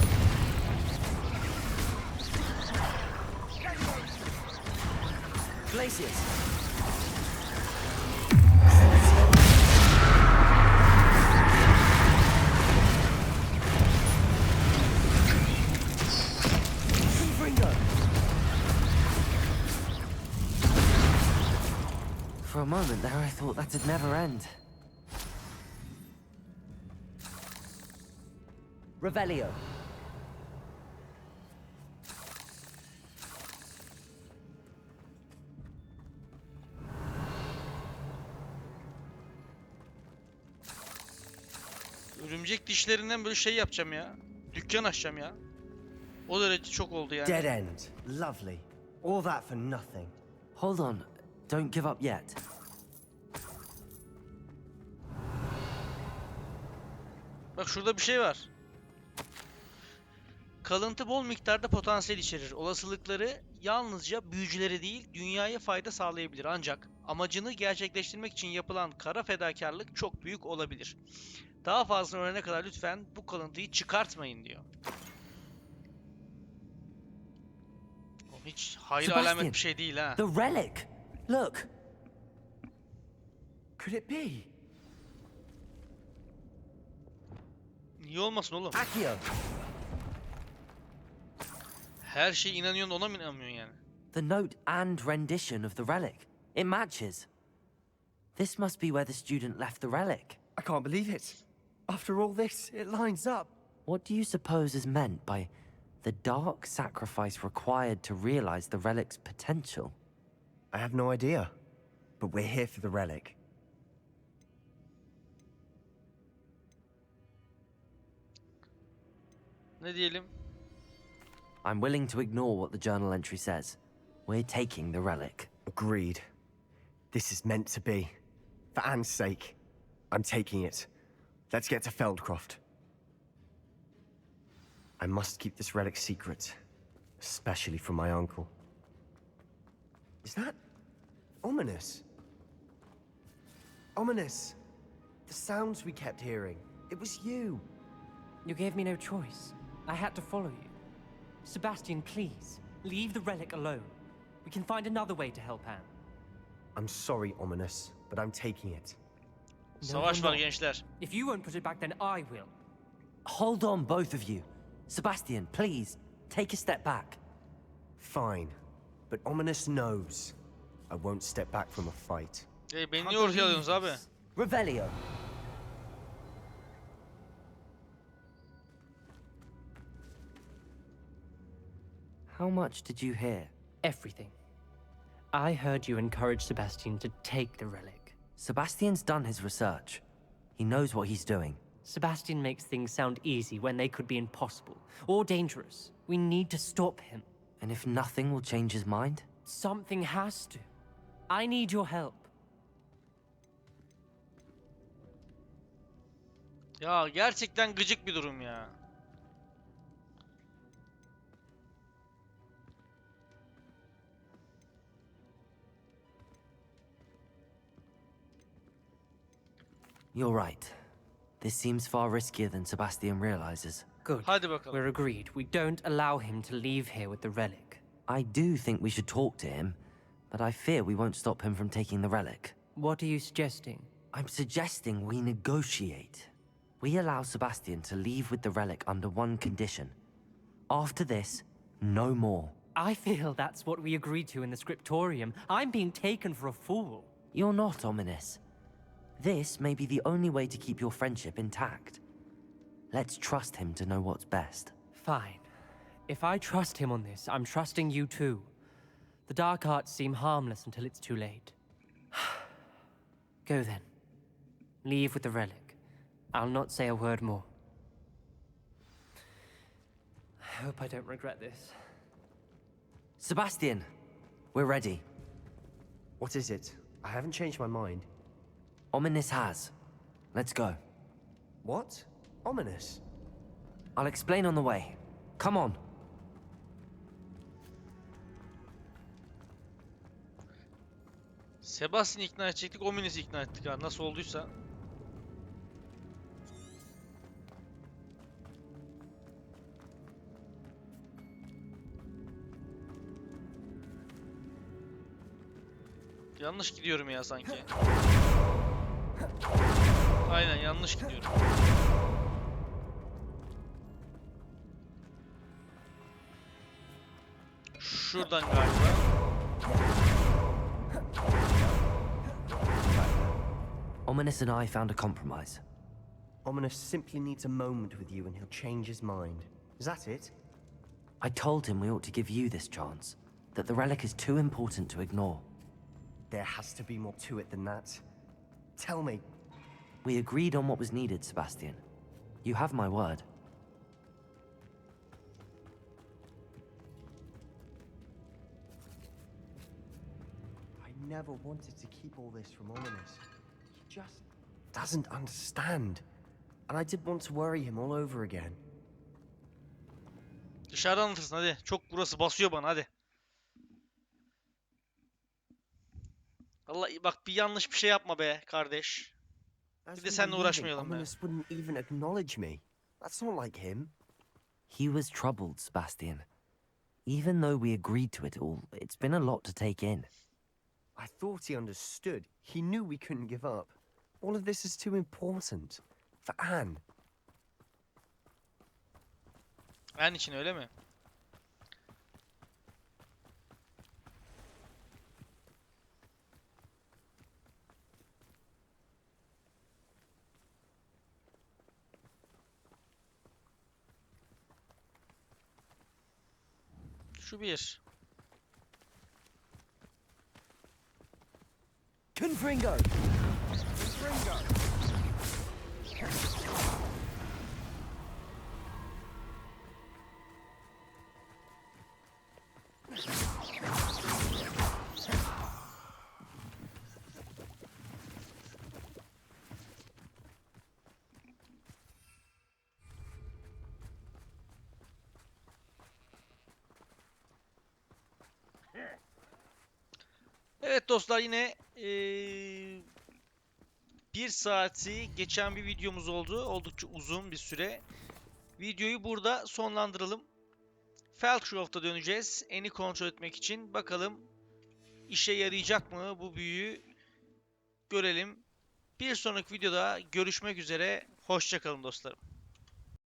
Glacius. Confringo. For a moment there, I thought that'd never end. Revelio. Örümcek dişlerinden böyle şey yapacağım ya. Dükkan açacağım ya. O derece çok oldu yani. Dead end. Lovely. All that for nothing. Hold on. Don't give up yet. Bak şurada bir şey var. Kalıntı bol miktarda potansiyel içerir. Olasılıkları yalnızca büyücülere değil, dünyaya fayda sağlayabilir. Ancak amacını gerçekleştirmek için yapılan kara fedakarlık çok büyük olabilir. Daha fazla öğrenene kadar lütfen bu kalıntıyı çıkartmayın diyor. Oğlum hiç hayır Sebastian, alamet bir şey değil ha. The relic! Look! Could it be? Niye olmasın oğlum? Accio! Her şeye inanıyorsun, ona mı inanmıyorsun yani? The note and rendition of the relic. It matches. This must be where the student left the relic. I can't believe it. After all this, it lines up. What do you suppose is meant by the dark sacrifice required to realize the relic's potential? I have no idea. But we're here for the relic. Ne diyelim? I'm willing to ignore what the journal entry says. We're taking the relic. Agreed. This is meant to be. For Anne's sake, I'm taking it. Let's get to Feldcroft. I must keep this relic secret, especially from my uncle. Is that ominous? Ominous. The sounds we kept hearing. It was you. You gave me no choice. I had to follow you. Sebastian, please, leave the relic alone. We can find another way to help Anne. I'm sorry, Ominous, but I'm taking it. Savaş you're var not. gençler. If you won't put it back, then I will. Hold on, both of you. Sebastian, please, take a step back. Fine, but Ominous knows I won't step back from a fight. Beni niye ortaya alıyorsunuz abi? Revelio. How much did you hear? Everything. I heard you encourage Sebastian to take the relic. Sebastian's done his research. He knows what he's doing. Sebastian makes things sound easy when they could be impossible or dangerous. We need to stop him. And if nothing will change his mind? Something has to. I need your help. Ya gerçekten gıcık bir durum ya. You're right. This seems far riskier than Sebastian realizes. Good. Hadi bakalım. We're agreed. We don't allow him to leave here with the relic. I do think we should talk to him, but I fear we won't stop him from taking the relic. What are you suggesting? I'm suggesting we negotiate. We allow Sebastian to leave with the relic under one condition. After this, no more. I feel that's what we agreed to in the scriptorium. I'm being taken for a fool. You're not ominous. This may be the only way to keep your friendship intact. Let's trust him to know what's best. Fine. If I trust him on this, I'm trusting you too. The dark arts seem harmless until it's too late. Go then. Leave with the relic. I'll not say a word more. I hope I don't regret this. Sebastian, we're ready. What is it? I haven't changed my mind. Ominous has. Let's go. What? Ominous? I'll explain on the way. Come on. Sebastian'ı ikna edecektik, Ominis'i ikna ettik ha. Nasıl olduysa. Yanlış gidiyorum ya sanki. Aynen yanlış gidiyorum. Şuradan galiba. Ominous and I found a compromise. Ominous simply needs a moment with you and he'll change his mind. Is that it? I told him we ought to give you this chance, that the relic is too important to ignore. There has to be more to it than that. Tell me. We agreed on what was needed, Sebastian. You have my word. I never wanted to keep all this from Ominous. He just doesn't understand. And I didn't want to worry him all over again. Dışarıda anlatırsın hadi. Çok burası basıyor bana hadi. Allah bak bir yanlış bir şey yapma be kardeş. As Bir de we seninle were uğraşmayalım be. Ominous wouldn't even acknowledge me. That's not like him. He was troubled, Sebastian. Even though we agreed to it all, it's been a lot to take in. I thought he understood. He knew we couldn't give up. All of this is too important. For Anne. Anne için öyle mi? Şu bir. Confringo! Evet dostlar yine 1 saati geçen bir videomuz oldu. Oldukça uzun bir süre. Videoyu burada sonlandıralım. Feltroff'ta döneceğiz. Eni kontrol etmek için. Bakalım işe yarayacak mı bu büyüyü görelim. Bir sonraki videoda görüşmek üzere. Hoşça kalın dostlarım.